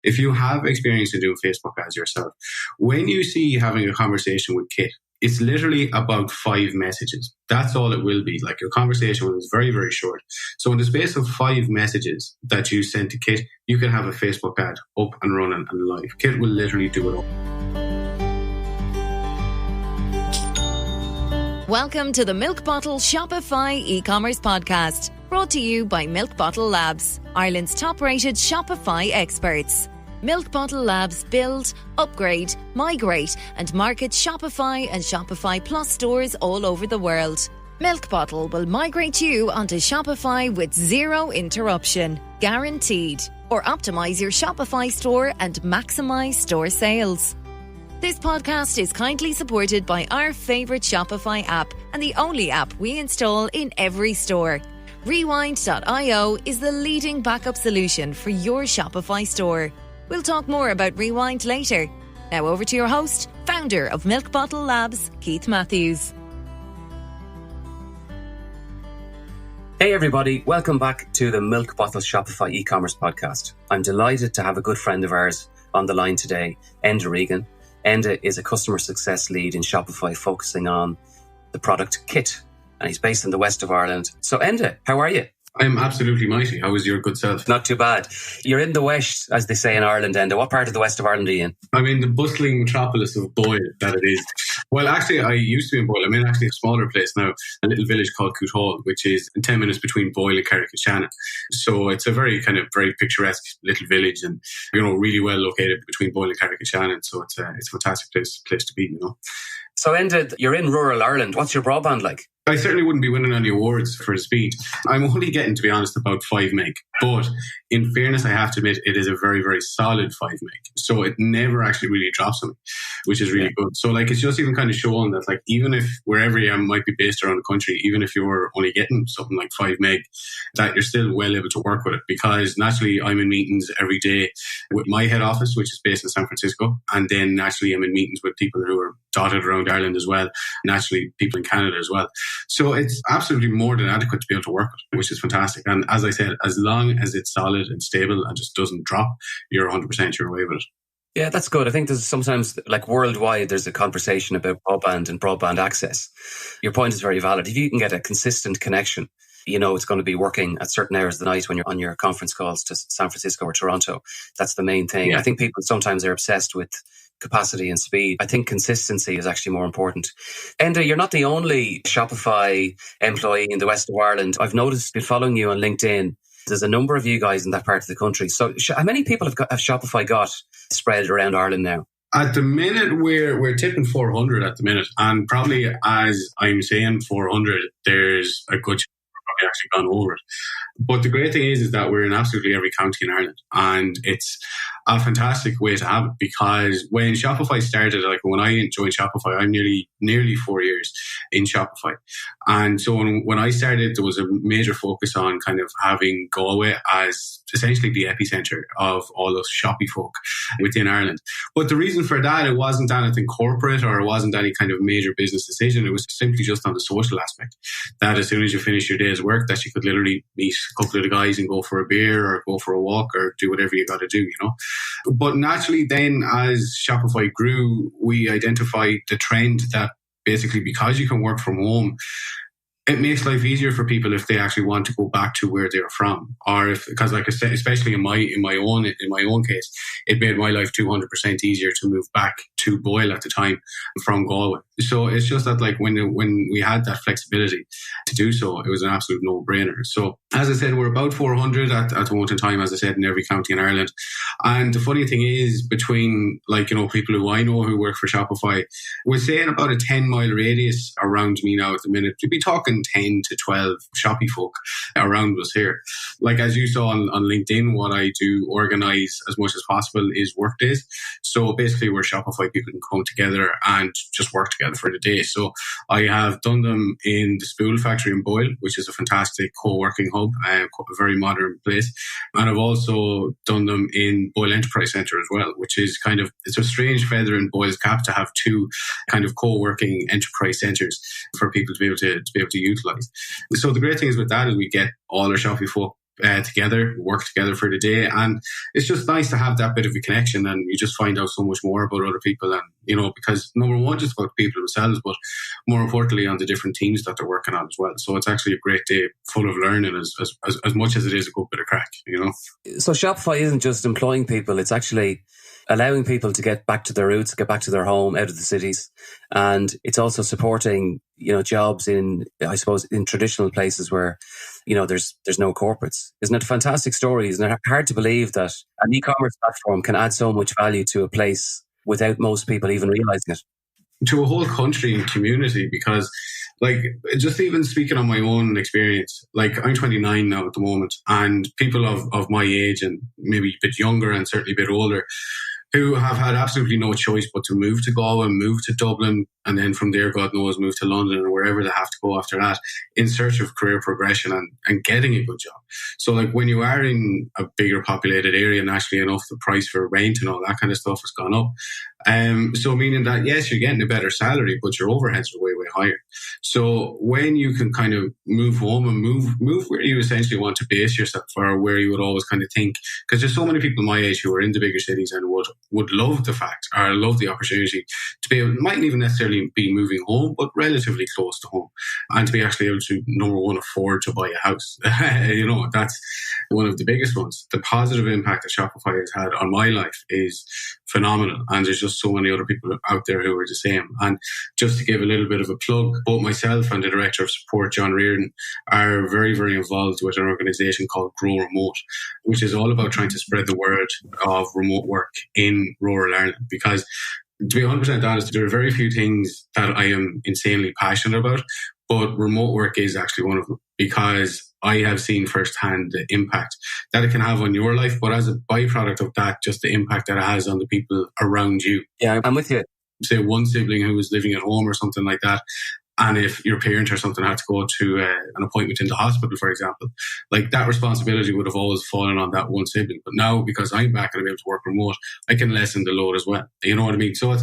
if you have experience in doing Facebook ads yourself, when you see having a conversation with Kit, it's literally about 5 messages. That's all it will be. Like, your conversation is very, very short. So in the space of 5 messages that you send to Kit, you can have a Facebook ad up and running and live. Kit will literally do it all. Welcome to the Milk Bottle Shopify e-commerce podcast, brought to you by Milk Bottle Labs, Ireland's top-rated Shopify experts. Milk Bottle Labs build, upgrade, migrate and market Shopify and Shopify Plus stores all over the world. Milk Bottle will migrate you onto Shopify with 0 interruption, guaranteed, or optimize your Shopify store and maximize store sales. This podcast is kindly supported by our favourite Shopify app and the only app we install in every store. Rewind.io is the leading backup solution for your Shopify store. We'll talk more about Rewind later. Now over to your host, founder of Milk Bottle Labs, Keith Matthews. Hey everybody, welcome back to the Milk Bottle Shopify e-commerce podcast. I'm delighted to have a good friend of ours on the line today, Enda Regan. Enda is a customer success lead in Shopify focusing on the product Kit, and he's based in the west of Ireland. So Enda, how are you? I'm absolutely mighty. How is your good self? Not too bad. You're in the west, as they say in Ireland, Enda. What part of the west of Ireland are you in? I'm in the bustling metropolis of Boyle, that it is. Well, actually, I used to be in Boyle. I'm in actually a smaller place now, a little village called Coothall, which is 10 minutes between Boyle and Carrick-on-Shannon. So it's a very picturesque little village and, really well located between Boyle and Carrick-on-Shannon. So it's a fantastic place to be, So Enda, you're in rural Ireland. What's your broadband like? I certainly wouldn't be winning any awards for the speed. I'm only getting, to be honest, about 5 meg. But in fairness, I have to admit, it is a very, very solid 5 meg. So it never actually really drops on me, which is really good. So it's just even kind of showing that even if wherever you might be based around the country, even if you're only getting something like 5 meg, that you're still well able to work with it. Because naturally, I'm in meetings every day with my head office, which is based in San Francisco. And then naturally, I'm in meetings with people who are dotted around Ireland as well. Naturally, people in Canada as well. So it's absolutely more than adequate to be able to work with, which is fantastic. And as I said, as long as it's solid and stable and just doesn't drop, you're 100% your way with it. Yeah, that's good. I think there's sometimes, worldwide, there's a conversation about broadband and broadband access. Your point is very valid. If you can get a consistent connection, it's going to be working at certain hours of the night when you're on your conference calls to San Francisco or Toronto. That's the main thing. Yeah. I think people sometimes are obsessed with capacity and speed. I think consistency is actually more important. Enda, you're not the only Shopify employee in the west of Ireland. I've noticed, been following you on LinkedIn. There's a number of you guys in that part of the country. So how many people have Shopify got spread around Ireland now? At the minute, we're tipping 400 at the minute. And probably as I'm saying 400, there's a good chance we're actually gone over it. But the great thing is that we're in absolutely every county in Ireland. And it's a fantastic way to have it, because when Shopify started, when I joined Shopify, I'm nearly 4 years in Shopify. And so when I started, there was a major focus on kind of having Galway as essentially the epicenter of all those shoppy folk within Ireland. But the reason for that, it wasn't anything corporate or it wasn't any kind of major business decision. It was simply just on the social aspect, that as soon as you finish your day's work, that you could literally meet a couple of the guys and go for a beer or go for a walk or do whatever you got to do, But naturally then, as Shopify grew, we identified the trend that basically, because you can work from home, it makes life easier for people if they actually want to go back to where they're from, or because like I said, especially in my own case, it made my life 200% easier to move back to Boyle at the time from Galway. So it's just that when we had that flexibility to do so, it was an absolute no-brainer. So as I said, we're about 400 at the moment in time, as I said, in every county in Ireland. And the funny thing is, between people who I know who work for Shopify, we're saying about a 10-mile radius around me now at the minute. We'd be talking 10 to 12 shoppy folk around us here. As you saw on LinkedIn, what I do organize as much as possible is work days. So basically, where Shopify people can come together and just work together for the day. So I have done them in the Spool factory in Boyle, which is a fantastic co-working hub, a very modern place. And I've also done them in Boyle Enterprise Centre as well, which is it's a strange feather in Boyle's cap to have two kind of co-working enterprise centres for people to be able to utilize. So the great thing is with that is we get all our shoppy folk together, work together for the day. And it's just nice to have that bit of a connection, and you just find out so much more about other people. And, because number one, just about people themselves, but more importantly on the different teams that they're working on as well. So it's actually a great day full of learning as much as it is a good bit of crack, So Shopify isn't just employing people, it's actually allowing people to get back to their roots, get back to their home, out of the cities. And it's also supporting, jobs in traditional places where, there's no corporates. Isn't it a fantastic story? Isn't it hard to believe that an e-commerce platform can add so much value to a place without most people even realizing it? To a whole country and community, because just even speaking on my own experience, I'm 29 now at the moment, and people of my age and maybe a bit younger and certainly a bit older who have had absolutely no choice but to move to Galway, move to Dublin, and then from there, God knows, move to London or wherever they have to go after that in search of career progression and getting a good job. So when you are in a bigger populated area, naturally enough, the price for rent and all that kind of stuff has gone up. So meaning that, yes, you're getting a better salary, but your overheads are way, way higher. So when you can kind of move home and move where you essentially want to base yourself, or where you would always kind of think, because there's so many people my age who are in the bigger cities and would love the fact, or love the opportunity to be able, mightn't even necessarily be moving home, but relatively close to home, and to be actually able to, number one, afford to buy a house. That's one of the biggest ones. The positive impact that Shopify has had on my life is phenomenal, and there's just so many other people out there who are the same. And just to give a little bit of a plug, both myself and the Director of Support, John Reardon, are very, very involved with an organisation called Grow Remote, which is all about trying to spread the word of remote work in rural Ireland. Because to be 100% honest, there are very few things that I am insanely passionate about, but remote work is actually one of them, because I have seen firsthand the impact that it can have on your life, but as a byproduct of that, just the impact that it has on the people around you. Yeah, I'm with you. Say one sibling who was living at home or something like that, and if your parent or something had to go to an appointment in the hospital, for example, that responsibility would have always fallen on that one sibling. But now, because I'm back and I'm able to work remote, I can lessen the load as well. You know what I mean? So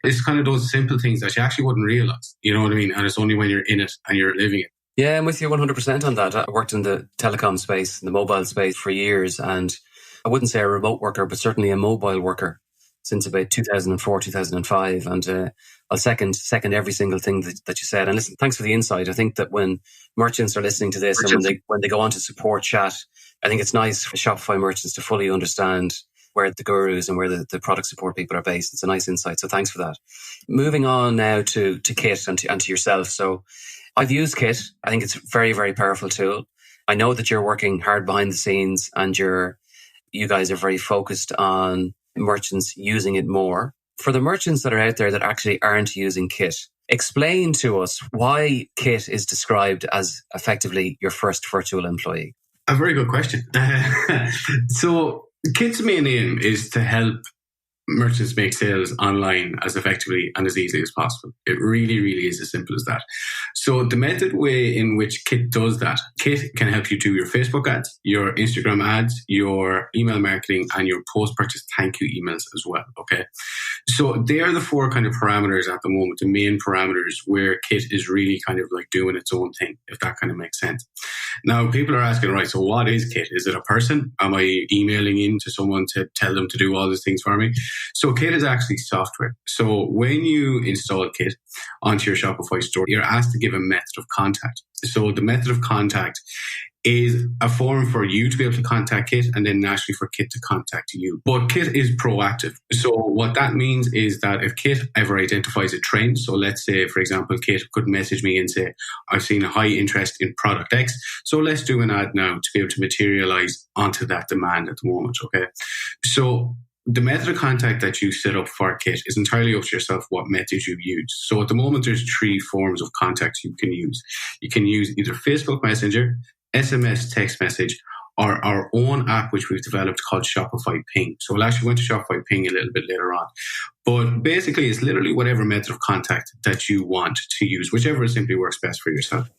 it's kind of those simple things that you actually wouldn't realize. You know what I mean? And it's only when you're in it and you're living it. Yeah, I'm with you 100% on that. I worked in the telecom space, the mobile space for years, and I wouldn't say a remote worker, but certainly a mobile worker since about 2004, 2005. And I'll second every single thing that you said. And listen, thanks for the insight. I think that when merchants are listening to this and when they go on to support chat, I think it's nice for Shopify merchants to fully understand where the gurus and where the product support people are based. It's a nice insight. So thanks for that. Moving on now to Kit and to yourself. So I've used Kit. I think it's a very, very powerful tool. I know that you're working hard behind the scenes and you guys are very focused on merchants using it more. For the merchants that are out there that actually aren't using Kit, explain to us why Kit is described as effectively your first virtual employee. A very good question. So Kit's main aim is to help merchants make sales online as effectively and as easily as possible. It really, really is as simple as that. So the method way in which Kit does that, Kit can help you do your Facebook ads, your Instagram ads, your email marketing, and your post-purchase thank you emails as well. Okay. So they are the four kind of parameters at the moment, the main parameters where Kit is really kind of doing its own thing, if that kind of makes sense. Now, people are asking, right, so what is Kit? Is it a person? Am I emailing in to someone to tell them to do all these things for me? So Kit is actually software. So when you install Kit onto your Shopify store, you're asked to give a method of contact. So the method of contact is a form for you to be able to contact Kit and then naturally for Kit to contact you. But Kit is proactive. So what that means is that if Kit ever identifies a trend, so let's say, for example, Kit could message me and say, I've seen a high interest in product X, so let's do an ad now to be able to materialize onto that demand at the moment, okay? So the method of contact that you set up for Kit is entirely up to yourself what method you use. So at the moment, there's 3 forms of contact you can use. You can use either Facebook Messenger, SMS text message, or our own app, which we've developed called Shopify Ping. So we'll actually go into Shopify Ping a little bit later on. But basically, it's literally whatever method of contact that you want to use, whichever simply works best for yourself.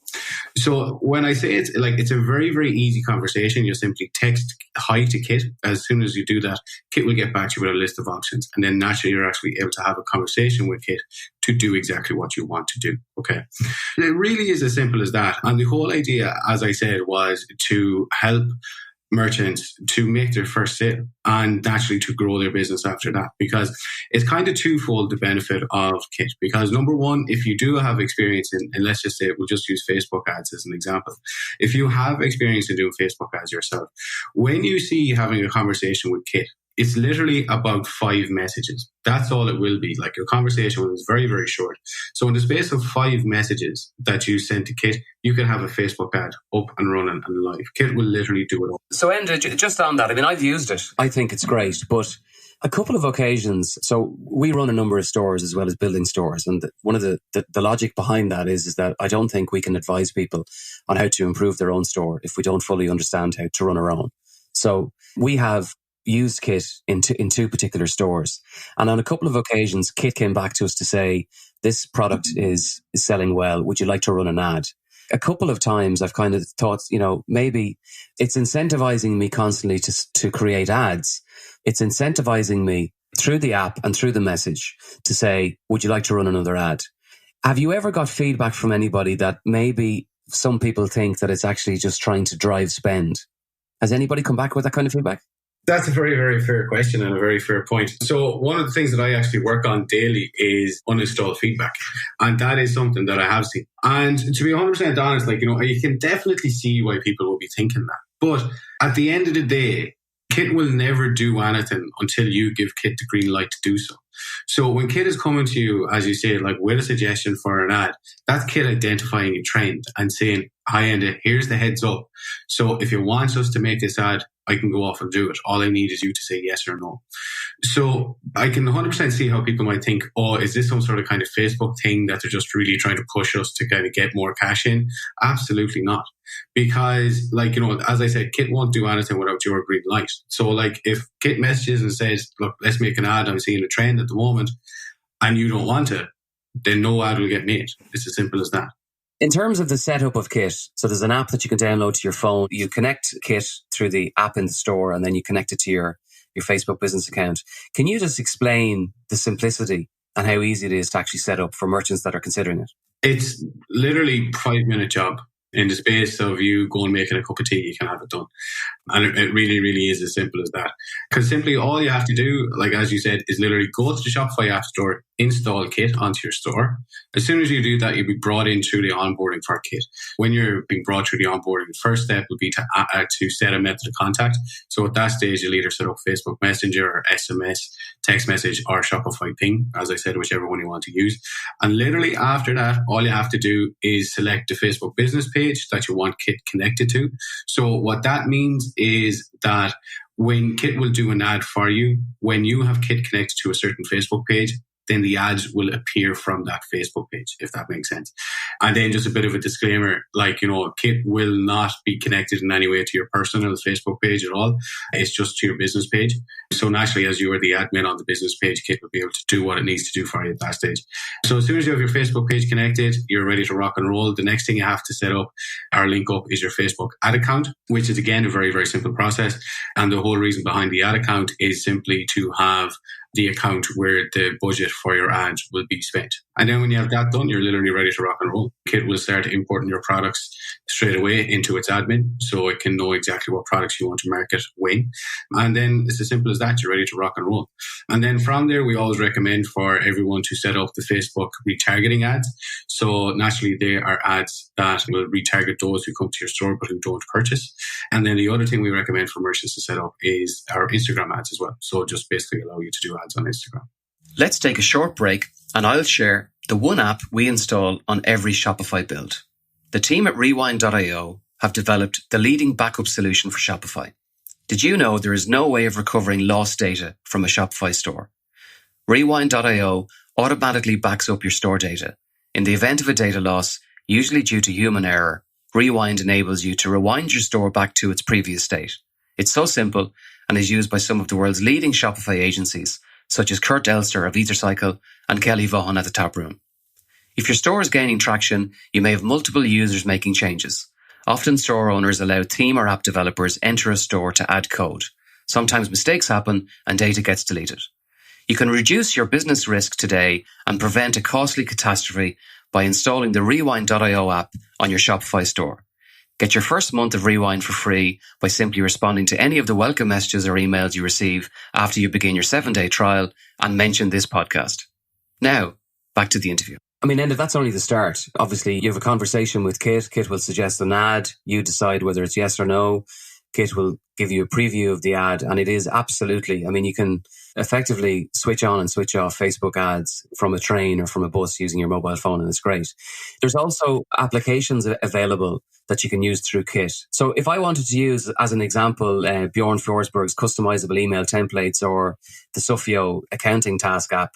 So when I say it's a very, very easy conversation. You simply text hi to Kit. As soon as you do that, Kit will get back to you with a list of options. And then naturally, you're actually able to have a conversation with Kit to do exactly what you want to do. Okay. It really is as simple as that. And the whole idea, as I said, was to help merchants to make their first sale and naturally to grow their business after that, because it's kind of twofold the benefit of Kit. Because number one, if you do have experience in, and let's just say we'll just use Facebook ads as an example. If you have experience in doing Facebook ads yourself, when you see having a conversation with Kit, it's literally about 5 messages. That's all it will be. Like, your conversation is very, very short. So in the space of 5 messages that you send to Kit, you can have a Facebook ad up and running and live. Kit will literally do it all. So Enda, just on that, I mean, I've used it. I think it's great, but a couple of occasions, so we run a number of stores as well as building stores. And one of the logic behind that is that I don't think we can advise people on how to improve their own store if we don't fully understand how to run our own. So we have used Kit in two particular stores. And on a couple of occasions, Kit came back to us to say, this product is selling well. Would you like to run an ad? A couple of times I've kind of thought, maybe it's incentivizing me constantly to create ads. It's incentivizing me through the app and through the message to say, would you like to run another ad? Have you ever got feedback from anybody that maybe some people think that it's actually just trying to drive spend? Has anybody come back with that kind of feedback? That's a very, very fair question and a very fair point. So one of the things that I actually work on daily is uninstall feedback. And that is something that I have seen. And to be 100% honest, you can definitely see why people will be thinking that. But at the end of the day, Kit will never do anything until you give Kit the green light to do so. So when Kit is coming to you, as you say, with a suggestion for an ad, that's Kit identifying a trend and saying, hi, Enda, here's the heads up. So if you want us to make this ad, I can go off and do it. All I need is you to say yes or no. So I can 100% see how people might think, oh, is this some sort of kind of Facebook thing that they're just really trying to push us to kind of get more cash in? Absolutely not. Because, as I said, Kit won't do anything without your green light. So, if Kit messages and says, look, let's make an ad, I'm seeing a trend at the moment, and you don't want it, then no ad will get made. It's as simple as that. In terms of the setup of Kit, so there's an app that you can download to your phone. You connect Kit through the app in the store, and then you connect it to your Facebook business account. Can you just explain the simplicity and how easy it is to actually set up for merchants that are considering it? It's literally a 5-minute job. In the space of you go and making a cup of tea, you can have it done. And it really, really is as simple as that. Because simply all you have to do, as you said, is literally go to the Shopify App Store, install Kit onto your store. As soon as you do that, you'll be brought in through the onboarding for Kit. When you're being brought through the onboarding, the first step will be to set a method of contact. So at that stage, you'll either set up Facebook Messenger or SMS, text message, or Shopify Ping, as I said, whichever one you want to use. And literally after that, all you have to do is select the Facebook business page that you want Kit connected to. So what that means is that when Kit will do an ad for you, when you have Kit connected to a certain Facebook page, then the ads will appear from that Facebook page, if that makes sense. And then just a bit of a disclaimer, Kit will not be connected in any way to your personal Facebook page at all. It's just to your business page. So naturally, as you are the admin on the business page, Kit will be able to do what it needs to do for you at that stage. So as soon as you have your Facebook page connected, you're ready to rock and roll. The next thing you have to set up or link up is your Facebook ad account, which is again a very, very simple process. And the whole reason behind the ad account is simply to have the account where the budget for your ads will be spent. And then when you have that done, you're literally ready to rock and roll. Kit will start importing your products straight away into its admin, so it can know exactly what products you want to market when. And then it's as simple as that. You're ready to rock and roll. And then from there, we always recommend for everyone to set up the Facebook retargeting ads. So naturally, they are ads that will retarget those who come to your store but who don't purchase. And then the other thing we recommend for merchants to set up is our Instagram ads as well. So just basically allow you to do ads on Instagram. Let's take a short break and I'll share the one app we install on every Shopify build. The team at Rewindio have developed the leading backup solution for Shopify. Did you know there is no way of recovering lost data from a Shopify store? Rewindio automatically backs up your store data. In the event of a data loss, usually due to human error, Rewind enables you to rewind your store back to its previous state. It's so simple and is used by some of the world's leading Shopify agencies, such as Kurt Elster of EtherCycle and Kelly Vaughan at the Tap Room. If your store is gaining traction, you may have multiple users making changes. Often store owners allow theme or app developers enter a store to add code. Sometimes mistakes happen and data gets deleted. You can reduce your business risk today and prevent a costly catastrophe by installing the Rewindio app on your Shopify store. Get your first month of Rewind for free by simply responding to any of the welcome messages or emails you receive after you begin your 7-day trial and mention this podcast. Now, back to the interview. I mean, Enda, that's only the start. Obviously, you have a conversation with Kit. Kit will suggest an ad. You decide whether it's yes or no. Kit will give you a preview of the ad. And it is absolutely, I mean, you can effectively switch on and switch off Facebook ads from a train or from a bus using your mobile phone, and it's great. There's also applications available that you can use through Kit. So if I wanted to use, as an example, Bjorn Forsberg's customizable email templates or the Sufio accounting task app,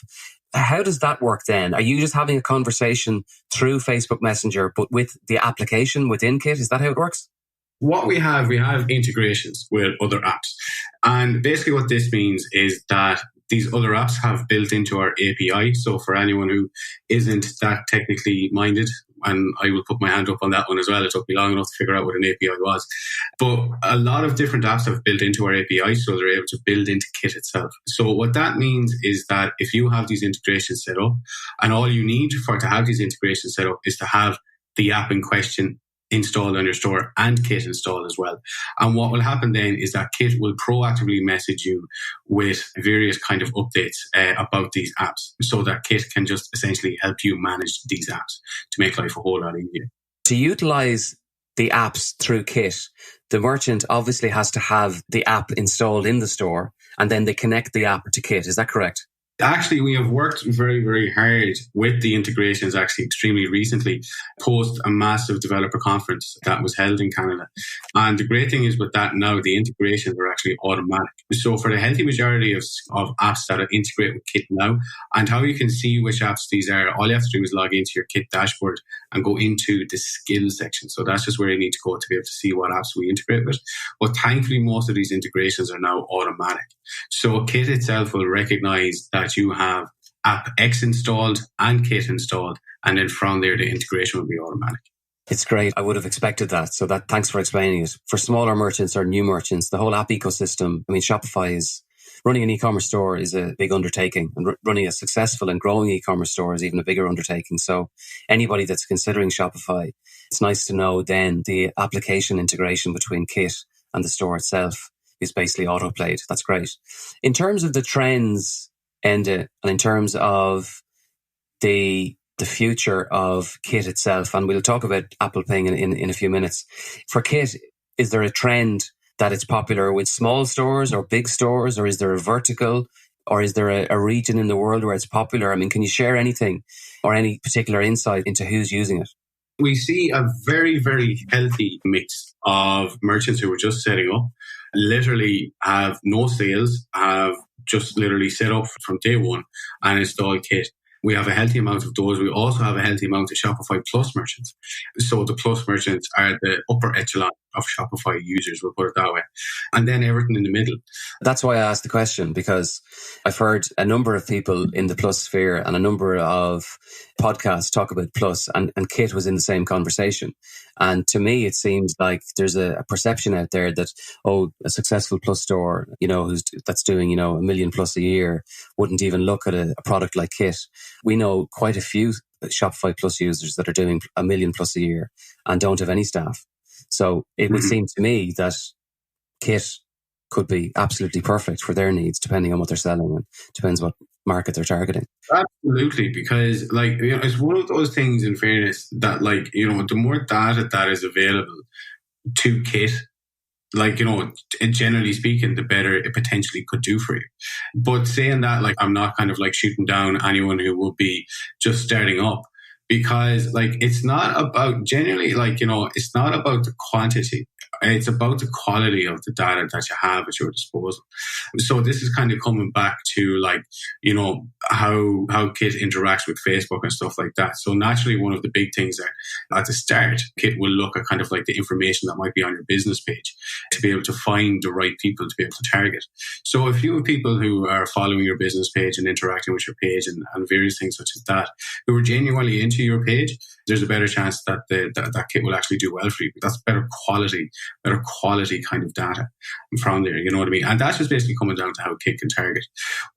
how does that work then? Are you just having a conversation through Facebook Messenger, but with the application within Kit? Is that how it works? What we have integrations with other apps. And basically what this means is that these other apps have built into our API. So for anyone who isn't that technically minded, and I will put my hand up on that one as well, it took me long enough to figure out what an API was. But a lot of different apps have built into our API, so they're able to build into Kit itself. So what that means is that if you have these integrations set up, and all you need to have these integrations set up is to have the app in question installed on your store and Kit installed as well. And what will happen then is that Kit will proactively message you with various kind of updates about these apps, so that Kit can just essentially help you manage these apps to make life a whole lot easier. To utilize the apps through Kit, the merchant obviously has to have the app installed in the store, and then they connect the app to Kit. Is that correct? Actually, we have worked very, very hard with the integrations actually extremely recently, post a massive developer conference that was held in Canada. And the great thing is with that now, the integrations are actually automatic. So for the healthy majority of apps that are integrated with Kit now, and how you can see which apps these are, all you have to do is log into your Kit dashboard and go into the skills section. So that's just where you need to go to be able to see what apps we integrate with. But thankfully, most of these integrations are now automatic. So Kit itself will recognize that you have app X installed and Kit installed, and then from there the integration will be automatic. It's great. I would have expected that. So thanks for explaining it. For smaller merchants or new merchants, the whole app ecosystem, I mean, Shopify is running an e-commerce store is a big undertaking, and running a successful and growing e-commerce store is even a bigger undertaking. So anybody that's considering Shopify, it's nice to know then the application integration between Kit and the store itself is basically autoplayed. That's great. In terms of the trends, Enda, and in terms of the future of Kit itself, and we'll talk about Apple Ping in a few minutes. For Kit, is there a trend that it's popular with small stores or big stores, or is there a vertical, or is there a region in the world where it's popular? I mean, can you share anything or any particular insight into who's using it? We see a very, very healthy mix of merchants who are just setting up, literally have no sales, have just literally set up from day one and install Kit. We have a healthy amount of those. We also have a healthy amount of Shopify Plus merchants. So the Plus merchants are the upper echelon of Shopify users, we'll put it that way. And then everything in the middle. That's why I asked the question, because I've heard a number of people in the Plus sphere and a number of podcasts talk about Plus, and Kit was in the same conversation. And to me, it seems like there's a perception out there that, a successful Plus store, that's doing, $1 million plus a year wouldn't even look at a product like Kit. We know quite a few Shopify Plus users that are doing $1 million plus a year and don't have any staff. So it would seem to me that Kit could be absolutely perfect for their needs, depending on what they're selling, and depends what market they're targeting. Absolutely, because it's one of those things, in fairness, that the more data that is available to Kit, generally speaking, the better it potentially could do for you. But saying that, I'm not kind of shooting down anyone who will be just starting up, because it's not about generally, it's not about the quantity. It's about the quality of the data that you have at your disposal. So this is kind of coming back to how Kit interacts with Facebook and stuff like that. So naturally, one of the big things that at the start, Kit will look at kind of like the information that might be on your business page to be able to find the right people to be able to target. So if you have people who are following your business page and interacting with your page and various things such as that, who are genuinely into your page, there's a better chance that that Kit will actually do well for you. That's better quality kind of data from there. You know what I mean? And that's just basically coming down to how Kit can target.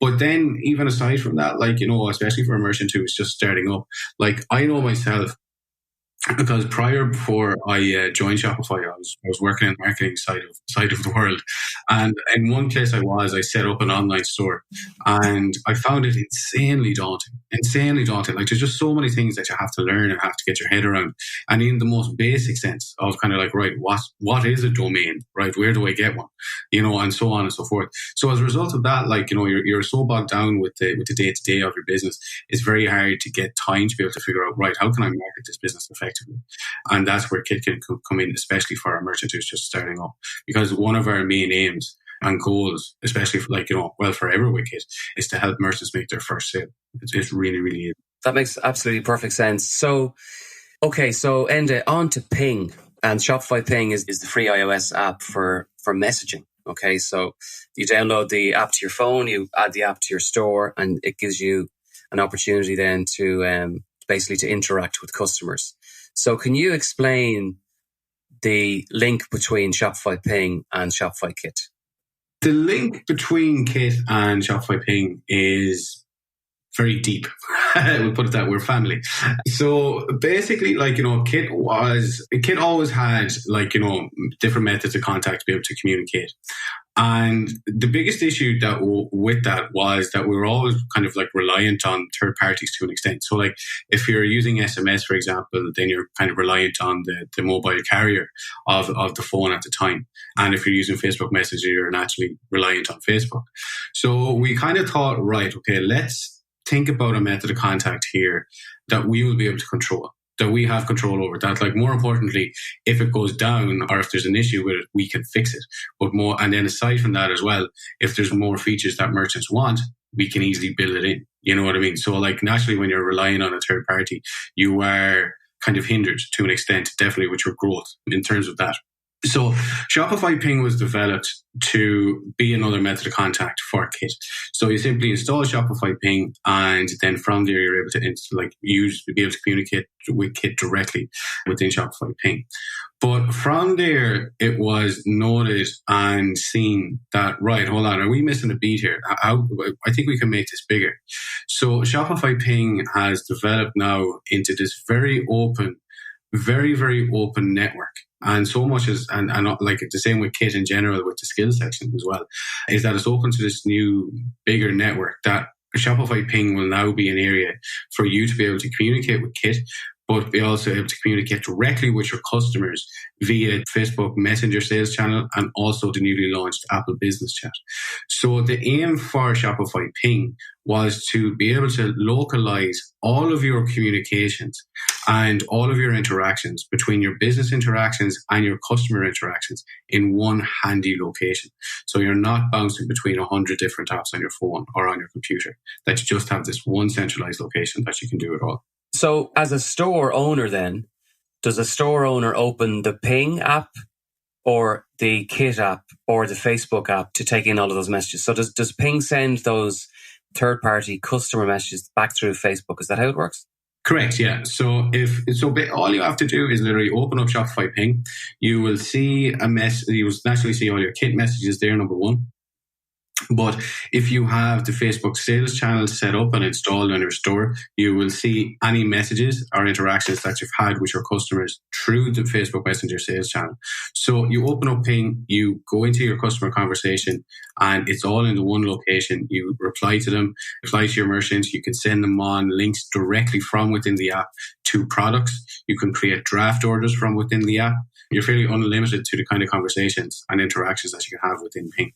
But then even aside from that, like, you know, especially for a merchant who is just starting up, like I know myself, because before I joined Shopify, I was working in the marketing side of the world. And in one place I set up an online store, and I found it insanely daunting. Like there's just so many things that you have to learn and have to get your head around. And in the most basic sense of kind of like, right, what is a domain, right? Where do I get one? You know, and so on and so forth. So as a result of that, like, you know, you're so bogged down with the day-to-day of your business, it's very hard to get time to be able to figure out, right, how can I market this business effectively? And that's where Kit can come in, especially for a merchant who's just starting up. Because one of our main aims and goals, especially for, like, you know, well, forever with Kit, is to help merchants make their first sale. It's really, really is. That makes absolutely perfect sense. So, okay, so Enda, on to Ping. And Shopify Ping is the free iOS app for messaging. Okay, so you download the app to your phone, you add the app to your store, and it gives you an opportunity then to basically to interact with customers. So can you explain the link between Shopify Ping and Shopify Kit? The link between Kit and Shopify Ping is very deep. We'll put it that we're family. So basically, like, you know, Kit always had, like, you know, different methods of contact to be able to communicate. And the biggest issue with that was that we were always kind of like reliant on third parties to an extent. So like if you're using SMS, for example, then you're kind of reliant on the mobile carrier of the phone at the time. And if you're using Facebook Messenger, you're naturally reliant on Facebook. So we kind of thought, right, okay, let's think about a method of contact here that we will be able to control, that we have control over, that, like, more importantly, if it goes down or if there's an issue with it, we can fix it. But more, and then aside from that as well, if there's more features that merchants want, we can easily build it in. You know what I mean? So like naturally when you're relying on a third party, you are kind of hindered to an extent, definitely with your growth in terms of that. So Shopify Ping was developed to be another method of contact for Kit. So you simply install Shopify Ping, and then from there you're able to be able to communicate with Kit directly within Shopify Ping. But from there, it was noted and seen that, right, hold on, are we missing a beat here? I think we can make this bigger. So Shopify Ping has developed now into this very open, very, very open network. And so much is, and like the same with Kit in general, with the skills section as well, is that it's open to this new, bigger network that Shopify Ping will now be an area for you to be able to communicate with Kit, but be also able to communicate directly with your customers via Facebook Messenger sales channel and also the newly launched Apple Business Chat. So the aim for Shopify Ping was to be able to localize all of your communications and all of your interactions between your business interactions and your customer interactions in one handy location. So you're not bouncing between 100 different apps on your phone or on your computer, that you just have this one centralized location that you can do it all. So as a store owner then, does a store owner open the Ping app or the Kit app or the Facebook app to take in all of those messages? So does Ping send those third-party customer messages back through Facebook? Is that how it works? Correct, yeah. So all you have to do is literally open up Shopify Ping. You will see you will naturally see all your Kit messages there, number one. But if you have the Facebook sales channel set up and installed on your store, you will see any messages or interactions that you've had with your customers through the Facebook Messenger sales channel. So you open up Ping, you go into your customer conversation, and it's all in the one location. You reply to them, reply to your merchants. You can send them on links directly from within the app to products. You can create draft orders from within the app. You're fairly unlimited to the kind of conversations and interactions that you can have within Ping.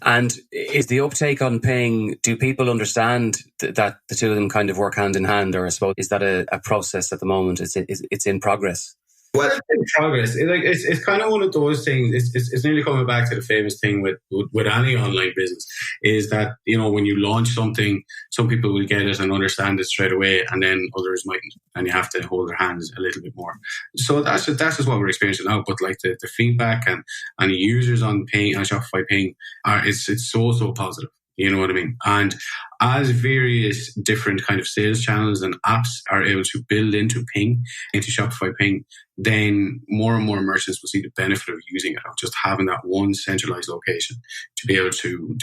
And is the uptake on Ping, do people understand that the two of them kind of work hand in hand, or I suppose, is that a process at the moment? It's in progress? Well, it's in progress. It's kind of one of those things. It's nearly coming back to the famous thing with any online business is that, when you launch something, some people will get it and understand it straight away, and then others mightn't, and you have to hold their hands a little bit more. So that's just what we're experiencing now. But like the feedback and the users on Ping, on Shopify Ping, it's so positive. You know what I mean? And as various different kind of sales channels and apps are able to build into Shopify Ping, then more and more merchants will see the benefit of using it, of just having that one centralized location to be able to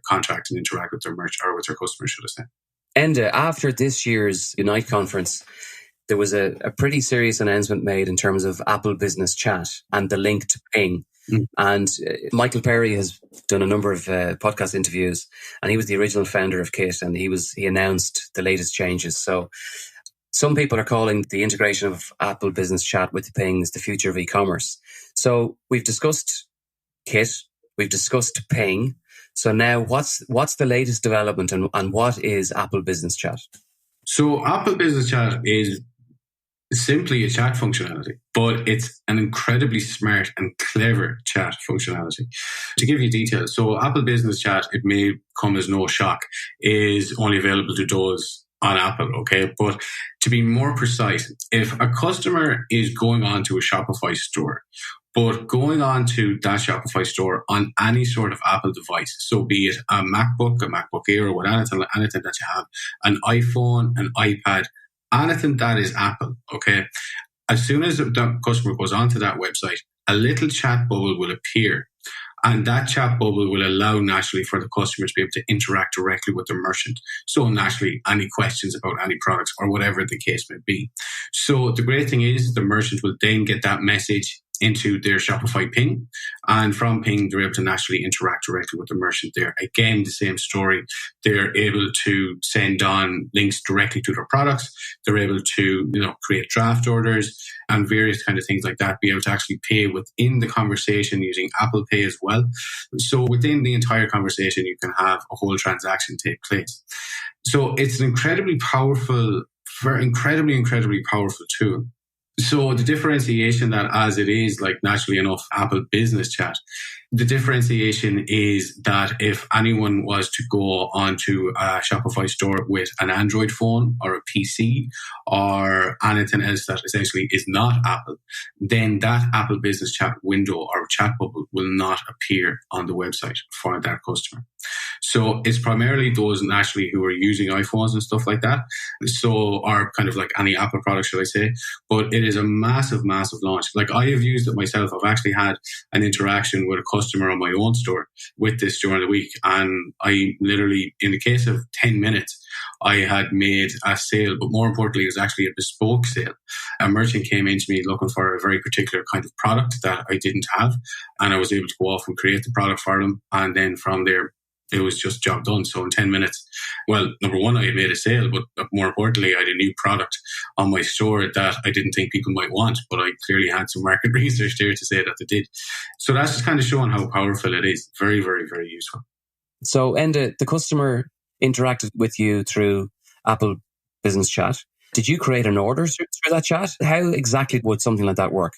contract and interact with their merchant or with their customers, should I say. Enda, after this year's Unite conference, there was a pretty serious announcement made in terms of Apple Business Chat and the link to Ping. And Michael Perry has done a number of podcast interviews, and he was the original founder of Kit, and he announced the latest changes. So some people are calling the integration of Apple Business Chat with Ping as the future of e-commerce. So we've discussed Kit, we've discussed Ping. So now what's the latest development, and what is Apple Business Chat? So Apple Business Chat is simply a chat functionality, but it's an incredibly smart and clever chat functionality. To give you details, so Apple Business Chat, it may come as no shock, is only available to those on Apple, okay? But to be more precise, if a customer is going on to a Shopify store, but going on to that Shopify store on any sort of Apple device, so be it a MacBook Air, or anything that you have, an iPhone, an iPad, anything that is Apple, okay? As soon as the customer goes onto that website, a little chat bubble will appear. And that chat bubble will allow naturally for the customer to be able to interact directly with the merchant. So naturally, any questions about any products or whatever the case may be. So the great thing is the merchant will then get that message into their Shopify Ping. And from Ping, they're able to naturally interact directly with the merchant there. Again, the same story. They're able to send on links directly to their products. They're able to, create draft orders and various kind of things like that, be able to actually pay within the conversation using Apple Pay as well. So within the entire conversation, you can have a whole transaction take place. So it's an incredibly powerful tool. So the differentiation that as it is, like naturally enough, Apple Business Chat, the differentiation is that if anyone was to go onto a Shopify store with an Android phone or a PC or anything else that essentially is not Apple, then that Apple Business Chat window or chat bubble will not appear on the website for that customer. So it's primarily those naturally who are using iPhones and stuff like that. So, or kind of like any Apple product, should I say. But it is a massive launch. Like I have used it myself. I've actually had an interaction with a customer on my own store with this during the week. And I literally, in the case of 10 minutes, I had made a sale, but more importantly, it was actually a bespoke sale. A merchant came into me looking for a very particular kind of product that I didn't have. And I was able to go off and create the product for them. And then from there, it was just job done. So in 10 minutes, well, number one, I had made a sale, but more importantly, I had a new product on my store that I didn't think people might want, but I clearly had some market research there to say that they did. So that's just kind of showing how powerful it is. Very, very, very useful. So Enda, the customer interacted with you through Apple Business Chat. Did you create an order through that chat? How exactly would something like that work?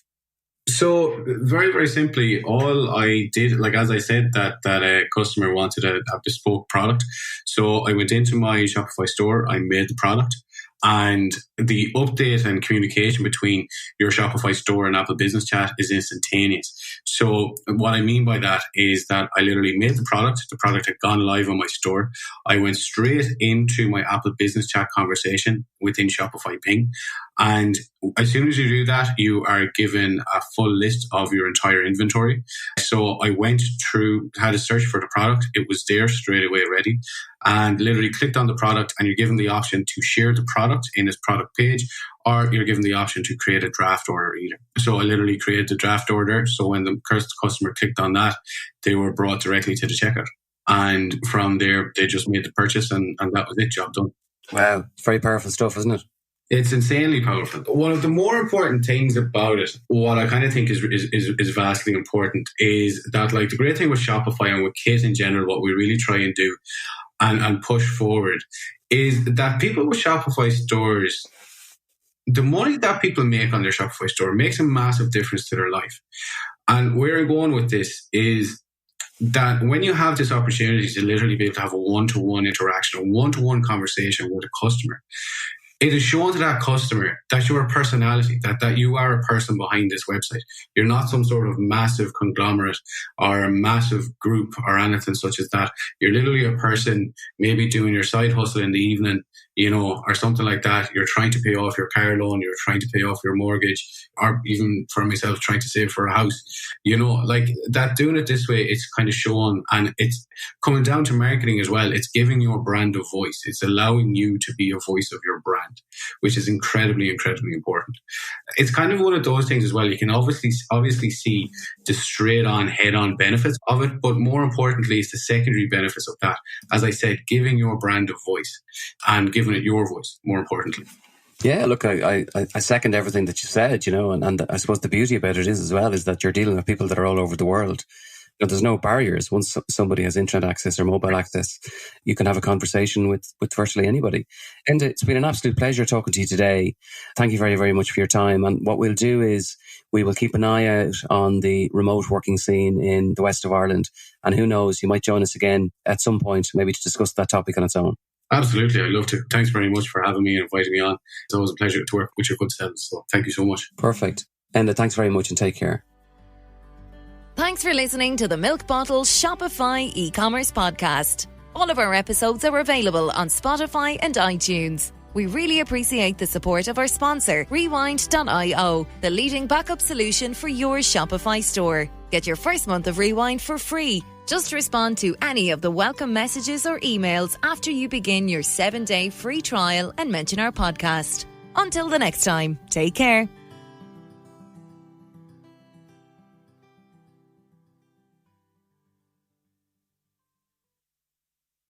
So very, very simply, all I did, like as I said, that a customer wanted a bespoke product. So I went into my Shopify store, I made the product, and the update and communication between your Shopify store and Apple Business Chat is instantaneous. So what I mean by that is that I literally made the product had gone live on my store. I went straight into my Apple Business Chat conversation within Shopify Ping. And as soon as you do that, you are given a full list of your entire inventory. So I went through, had a search for the product. It was there straight away ready, and literally clicked on the product, and you're given the option to share the product in this product page, or you're given the option to create a draft order either. So I literally created the draft order. So when the customer clicked on that, they were brought directly to the checkout. And from there, they just made the purchase, and that was it, job done. Wow. Very powerful stuff, isn't it? It's insanely powerful. One of the more important things about it, what I kind of think is vastly important, is that like the great thing with Shopify and with Kit in general, what we really try and do and push forward is that people with Shopify stores the money that people make on their Shopify store makes a massive difference to their life. And where I'm going with this is that when you have this opportunity to literally be able to have a one-to-one interaction, a one-to-one conversation with a customer, it is shown to that customer that you're a personality, that you are a person behind this website. You're not some sort of massive conglomerate or a massive group or anything such as that. You're literally a person maybe doing your side hustle in the evening, or something like that. You're trying to pay off your car loan. You're trying to pay off your mortgage, or even for myself, trying to save for a house. Like that, doing it this way, it's kind of shown, and it's coming down to marketing as well. It's giving your brand a voice. It's allowing you to be a voice of your brand, which is incredibly, incredibly important. It's kind of one of those things as well. You can obviously see the straight on, head on benefits of it, but more importantly, it's the secondary benefits of that. As I said, giving your brand a voice and giving it your voice, more importantly. Yeah, look, I second everything that you said, and I suppose the beauty about it is as well is that you're dealing with people that are all over the world. There's no barriers. Once somebody has internet access or mobile access, you can have a conversation with virtually anybody. And it's been an absolute pleasure talking to you today. Thank you very, very much for your time. And what we'll do is we will keep an eye out on the remote working scene in the west of Ireland. And who knows, you might join us again at some point, maybe to discuss that topic on its own. Absolutely. I'd love to. Thanks very much for having me and inviting me on. It's always a pleasure to work with your good selves. So thank you so much. Perfect. Enda, thanks very much and take care. Thanks for listening to the Milk Bottle Shopify e-commerce podcast. All of our episodes are available on Spotify and iTunes. We really appreciate the support of our sponsor, Rewind.io, the leading backup solution for your Shopify store. Get your first month of Rewind for free. Just respond to any of the welcome messages or emails after you begin your 7-day free trial and mention our podcast. Until the next time, take care.